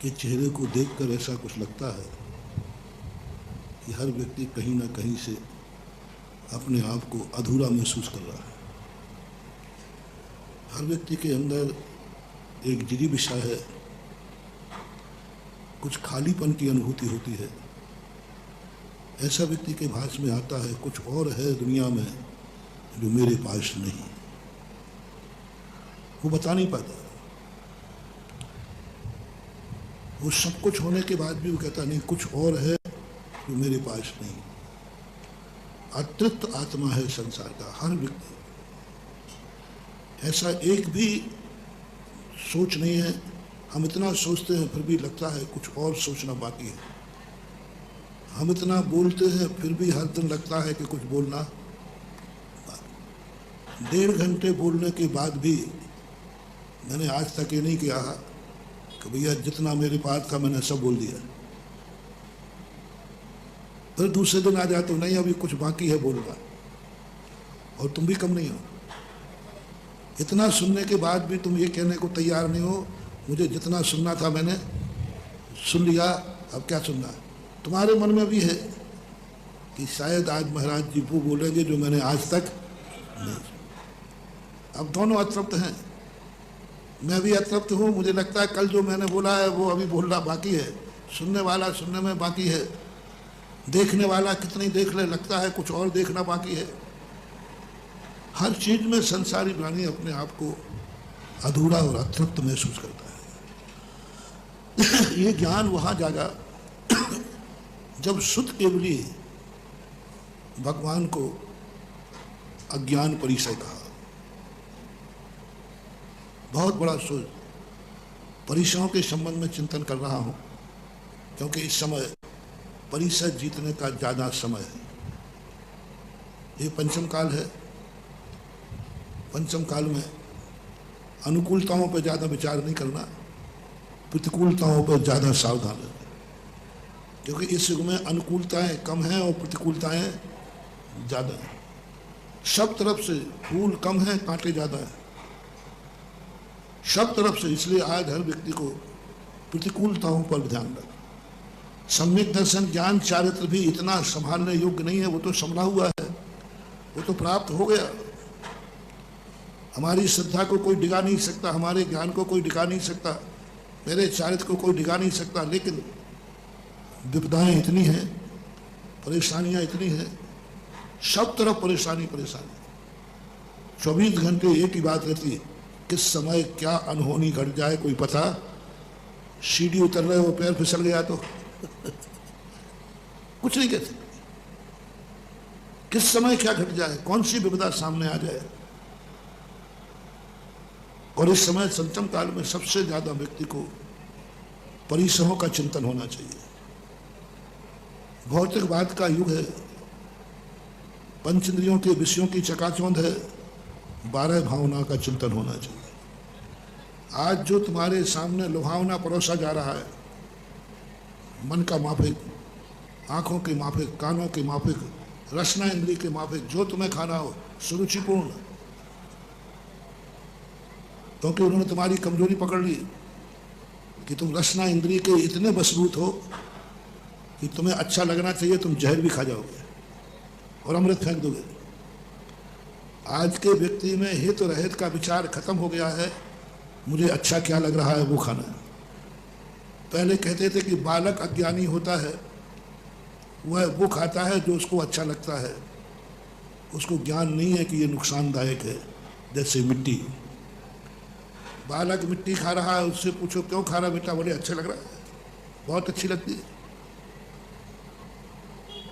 के चेहरे को देखकर ऐसा कुछ लगता है कि हर व्यक्ति कहीं ना कहीं से अपने आप को अधूरा महसूस कर रहा है। हर व्यक्ति के अंदर एक जिजीविषा है, कुछ खालीपन की अनुभूति होती है। ऐसा व्यक्ति के भास में आता है कुछ और है दुनिया में जो मेरे पास नहीं। वो बता नहीं पाता। वो सब कुछ होने के बाद भी वो कहता नहीं कुछ और है जो मेरे पास नहीं। अतृप्त आत्मा है संसार का हर व्यक्ति। ऐसा एक भी सोच नहीं है। हम इतना सोचते हैं फिर भी लगता है कुछ और सोचना बाकी है। हम इतना बोलते हैं फिर भी हर दिन लगता है कि कुछ बोलना। 1.5 घंटे बोलने के बाद भी मैंने आज तक ये नहीं किया कि भैया जितना मेरे पास था मैंने सब बोल दिया। फिर दूसरे दिन आ जाए तो नहीं अभी कुछ बाकी है बोलना। और तुम भी कम नहीं हो। इतना सुनने के बाद भी तुम ये कहने को तैयार नहीं हो मुझे जितना सुनना था मैंने सुन लिया, अब क्या सुनना है। तुम्हारे मन में भी है कि शायद आज महाराज जी वो बोलेंगे जो मैंने आज तक नहीं। अब दोनों अतृप्त हैं। मैं भी अतृप्त हूँ। मुझे लगता है कल जो मैंने बोला है वो अभी बोलना बाकी है। सुनने वाला सुनने में बाकी है। देखने वाला कितनी देख ले, लगता है कुछ और देखना बाकी है। हर चीज में संसारी प्राणी अपने आप को अधूरा और अतृप्त महसूस करता है। ये ज्ञान वहां जागा जब शुद्ध केवली भगवान को अज्ञान परिचय कहा। बहुत बड़ा सोच परिचयों के संबंध में चिंतन कर रहा हूं क्योंकि इस समय परिचय जीतने का ज्यादा समय है। ये पंचम काल है। पंचम काल में अनुकूलताओं पर ज्यादा विचार नहीं करना, प्रतिकूलताओं पर ज्यादा सावधान रहना। क्योंकि इस युग में अनुकूलताएं कम हैं और प्रतिकूलताएं ज्यादा हैं। सब तरफ से फूल कम हैं, कांटे ज्यादा हैं। सब तरफ से। इसलिए आज हर व्यक्ति को प्रतिकूलताओं पर ध्यान रखना। सम्यक दर्शन ज्ञान चारित्र भी इतना संभालने योग्य नहीं है। वो तो संभला हुआ है, वो तो प्राप्त हो गया। हमारी श्रद्धा को कोई डिगा नहीं सकता, हमारे ज्ञान को कोई डिगा नहीं सकता, मेरे चारित्र को कोई डिगा नहीं सकता। लेकिन विपदाएं इतनी हैं, परेशानियां इतनी हैं, सब तरफ परेशानी परेशानी। 24 घंटे एक ही बात रहती है, किस समय क्या अनहोनी घट जाए कोई पता। सीढ़ी उतर रहे हो पैर फिसल गया तो कुछ नहीं कहते। किस समय क्या घट जाए, कौन सी विपदा सामने आ जाए। और इस समय संचम काल में सबसे ज्यादा व्यक्ति को परिसरों का चिंतन होना चाहिए। भौतिकवाद का युग है। पंचेंद्रियों के विषयों की चकाचौंध है। 12 भावना का चिंतन होना चाहिए। आज जो तुम्हारे सामने लुभावना परोसा जा रहा है, मन का माफिक, आंखों के माफिक, कानों के माफिक, रसना इंद्रिय के माफिक, जो तुम्हें खाना हो सुरुचिपूर्ण, क्योंकि उन्होंने तुम्हारी कमजोरी पकड़ ली कि तुम रसना इंद्रिय के इतने बसबूत हो कि तुम्हें अच्छा लगना चाहिए, तुम जहर भी खा जाओगे और अमृत फेंक दोगे। आज के व्यक्ति में हित और अहित का विचार खत्म हो गया है। मुझे अच्छा क्या लग रहा है वो खाना है। पहले कहते थे कि बालक अज्ञानी होता है, वह वो खाता है जो उसको अच्छा लगता है। उसको ज्ञान नहीं है कि ये नुकसानदायक है। जैसे मिट्टी, बालक मिट्टी खा रहा है, उससे पूछो क्यों खा रहा है बेटा, बोले अच्छा लग रहा है, बहुत अच्छी लगती है।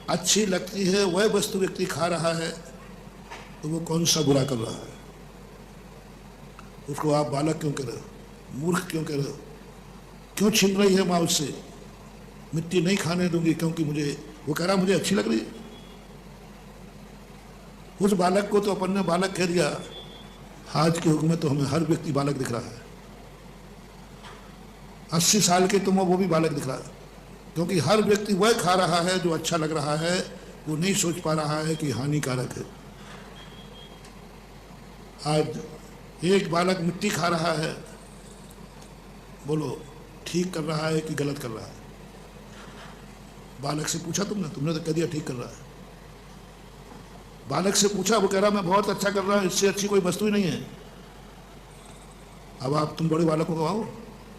अच्छी लगती है वह वस्तु व्यक्ति खा रहा है तो वो कौन सा बुरा कर रहा है। उसको आप बालक क्यों कह रहे हो, मूर्ख क्यों कह रहे हो। क्यों छीन रही है माँ उससे, मिट्टी नहीं खाने दूंगी क्योंकि मुझे, वो कह रहा मुझे अच्छी लग रही है। उस बालक को तो अपन ने बालक कह दिया। आज के युग में तो हमें हर व्यक्ति बालक दिख रहा है। 80 साल के तुम वो भी बालक दिख रहा है, क्योंकि हर व्यक्ति वह खा रहा है जो अच्छा लग रहा है। वो नहीं सोच पा रहा है कि हानिकारक है। आज एक बालक मिट्टी खा रहा है, बोलो ठीक कर रहा है कि गलत कर रहा है? बालक से पूछा तुमने तो कह दिया ठीक कर रहा है। बालक से पूछा, वो कह रहा मैं बहुत अच्छा कर रहा हूँ, इससे अच्छी कोई वस्तु ही नहीं है। अब तुम बड़े बालक को आओ,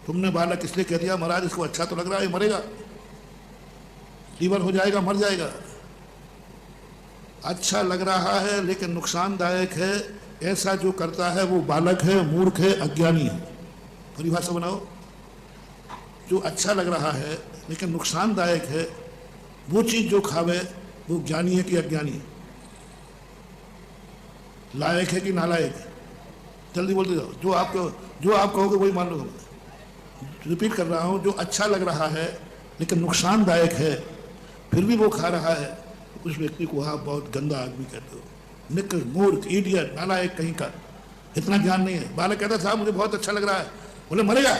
तुमने बालक इसलिए कह दिया महाराज इसको अच्छा तो लग रहा है, मरेगा, लीवर हो जाएगा, मर जाएगा। अच्छा लग रहा है लेकिन नुकसानदायक है, ऐसा जो करता है वो बालक है, मूर्ख है, अज्ञानी है। परिभाषा बनाओ। जो अच्छा लग रहा है लेकिन नुकसानदायक है, वो चीज जो खावे वो ज्ञानी है कि अज्ञानी है? लायक है कि नालायक है? जल्दी बोलते जाओ। जो आप कहोगे वही मान लो। रिपीट कर रहा हूं, जो अच्छा लग रहा है लेकिन नुकसानदायक है फिर भी वो खा रहा है, उस व्यक्ति को आप बहुत गंदा आदमी कहते हो, निकल, मूर्ख, इडियट, नालायक कहीं का। इतना ज्ञान नहीं है। बालक कहता साहब मुझे बहुत अच्छा लग रहा है, बोले मरेगा।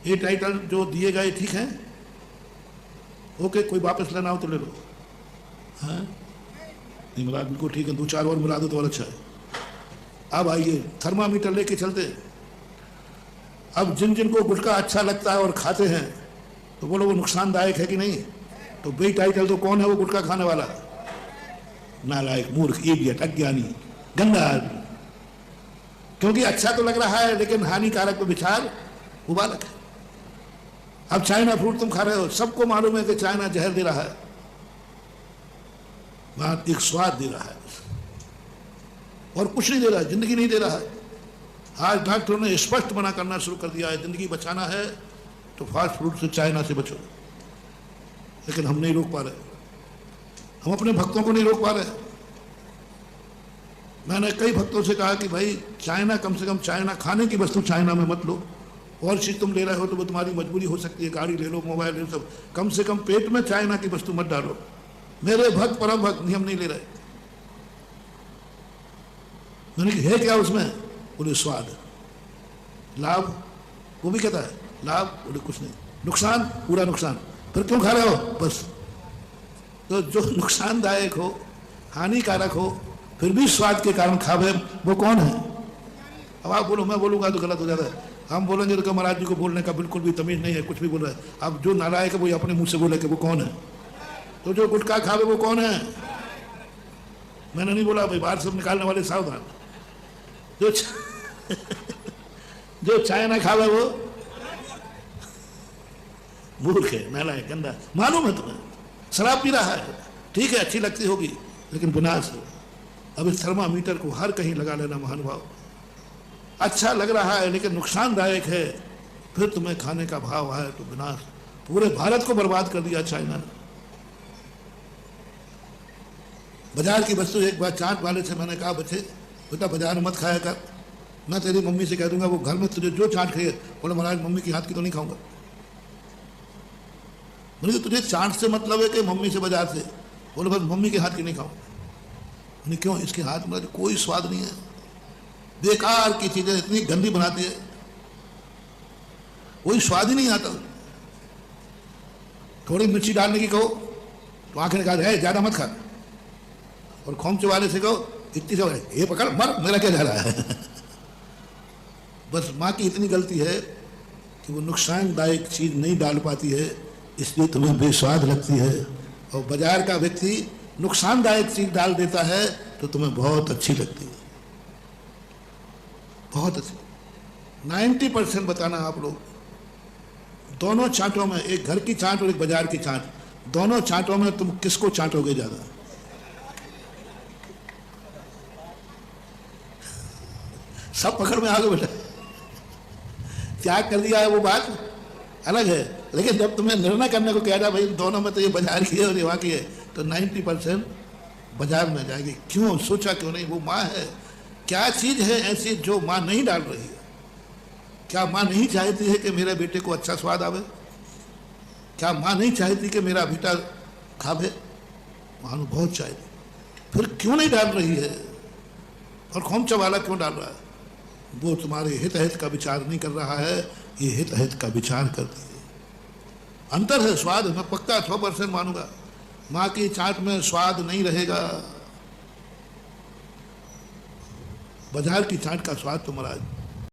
ये टाइटल जो दिए गए ठीक है, ओके, कोई वापस लेना हो तो ले लो। हाँ नहीं मिला, बिल्कुल ठीक है, 2-4 और मिला दो तो और अच्छा है। अब आइए थर्मामीटर लेके चलते। अब जिनको गुटखा अच्छा लगता है और खाते हैं तो बोलो वो नुकसानदायक है कि नहीं? तो बे टाइटल तो कौन है वो गुटखा खाने वाला? नालायक, मूर्ख, इडियट, अज्ञानी, गंदा आदमी। क्योंकि अच्छा तो लग रहा है लेकिन हानिकारक विचार वो बालक है। अब चाइना फ्रूट तुम खा रहे हो, सबको मालूम है कि चाइना जहर दे रहा है, वहां एक स्वाद दे रहा है और कुछ नहीं दे रहा है, जिंदगी नहीं दे रहा है। आज डॉक्टरों ने स्पष्ट मना करना शुरू कर दिया है, जिंदगी बचाना है तो फास्ट फूड से, चाइना से बचो। लेकिन हम नहीं रोक पा रहे, हम अपने भक्तों को नहीं रोक पा रहे। मैंने कई भक्तों से कहा कि भाई चाइना, कम से कम चाइना खाने की वस्तु चाइना में मत लो। और चीज तुम ले रहे हो तो वो तुम्हारी मजबूरी हो सकती है, गाड़ी ले लो, मोबाइल ले लो, सब, कम से कम पेट में चाइना की वस्तु मत डालो। मेरे भक्त, परम भक्त, नियम नहीं ले रहे। मैंने कहा है क्या उसमें? बोले स्वाद, लाभ, वो भी कहता है लाभ, बोले कुछ नहीं, नुकसान, पूरा नुकसान। फिर क्यों खा रहे हो? बस। तो जो नुकसानदायक हो, हानिकारक हो, फिर भी स्वाद के कारण खावे, वो कौन है? अब आप बोलो मैं बोलूंगा तो गलत हो जाता है। हम बोलेंगे तो महाराज जी को बोलने का बिल्कुल भी तमीज नहीं है, कुछ भी बोल रहे हैं। अब जो नालायक है वो अपने मुंह से बोले कि वो कौन है? तो जो गुटखा खावे वो कौन है? मैंने नहीं बोला भाई, बाहर सब निकालने वाले सावधान। जो चाइना खावे वो मूर्ख है, नालायक, गंदा। मालूम है तुम्हें, शराब पी रहा है, ठीक है, अच्छी लगती होगी लेकिन विनाश है। अब इस थर्मामीटर को हर कहीं लगा लेना महानुभाव। अच्छा लग रहा है लेकिन नुकसानदायक है, फिर तुम्हें खाने का भाव आए तो विनाश। पूरे भारत को बर्बाद कर दिया चाइना ने। बाजार की वस्तु, एक बार चाट वाले से मैंने कहा बच्चे बेटा बाजार में मत खाया कर, मैं तेरी मम्मी से कह दूंगा वो घर में तुझे जो चाट खाइए। बोले महाराज मम्मी की हाथ की तो नहीं खाऊंगा। बोले तो तुझे चाट से मतलब है कि मम्मी से, बाजार से? बोले बस मम्मी के हाथ की नहीं खाऊंगा। क्यों? इसके हाथ में कोई स्वाद नहीं है, बेकार की चीजें इतनी गंदी बनाती है, कोई स्वाद ही नहीं आता। थोड़ी मिर्ची डालने की कहो तो आंखें निकाल है, ज्यादा मत खा। और खोमचे वाले से कहो इतनी सब है, ये पकड़ मर, मेरा क्या जा रहा है? बस माँ की इतनी गलती है कि वो नुकसानदायक चीज नहीं डाल पाती है, इसलिए तुम्हें बेस्वाद लगती है। और बाजार का व्यक्ति नुकसानदायक चीज डाल देता है तो तुम्हें बहुत अच्छी लगती है, बहुत अच्छी। 90% बताना आप लोग, दोनों चाटों में, एक घर की चाट और एक बाजार की चाट, दोनों चाटों में तुम किसको चाटोगे ज्यादा? सब पकड़ में आ गए बेटा, त्याग कर दिया है, वो बात अलग है। लेकिन जब तुम्हें निर्णय करने को कह रहा भाई दोनों में तो ये बाजार की है और ये वहाँ की है, तो 90% बाजार में जाएगी। क्यों? सोचा क्यों नहीं? वो माँ है। क्या चीज है ऐसी जो माँ नहीं डाल रही है? क्या माँ नहीं चाहती है कि मेरे बेटे को अच्छा स्वाद आवे? क्या माँ नहीं चाहती कि मेरा बेटा खावे? मानो बहुत चाहती, फिर क्यों नहीं डाल रही है? और खोमचा वाला क्यों डाल रहा है? वो तुम्हारे हित हित का विचार नहीं कर रहा है, ये हित हित का विचार करती है। अंतर है, स्वाद, मैं पक्का 100% मानूंगा। माँ की चाट में स्वाद नहीं रहेगा, बाजार की चाट का स्वाद तो महाराज